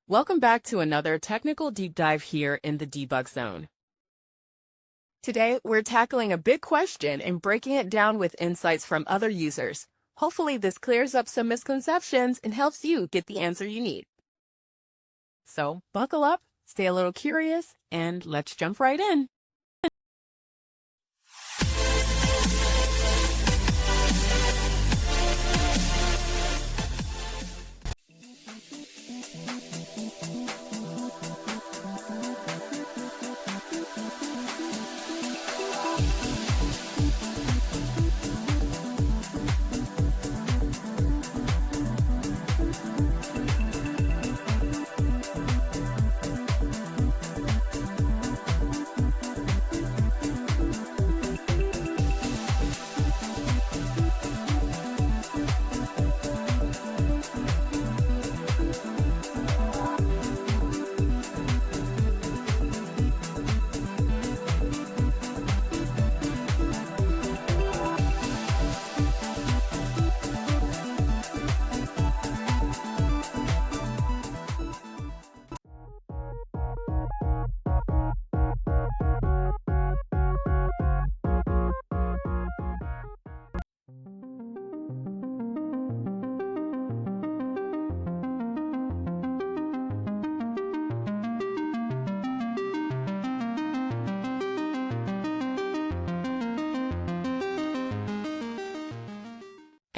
Welcome back to another technical deep dive here in the debug zone. Today, we're tackling a big question and breaking it down with insights from other users. Hopefully, this clears up some misconceptions and helps you get the answer you need. So, buckle up, stay a little curious, and let's jump right in.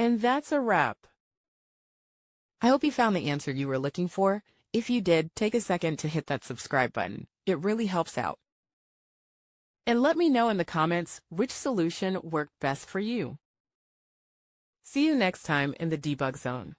And that's a wrap. I hope you found the answer you were looking for. If you did, take a second to hit that subscribe button. It really helps out. And let me know in the comments which solution worked best for you. See you next time in the debug zone.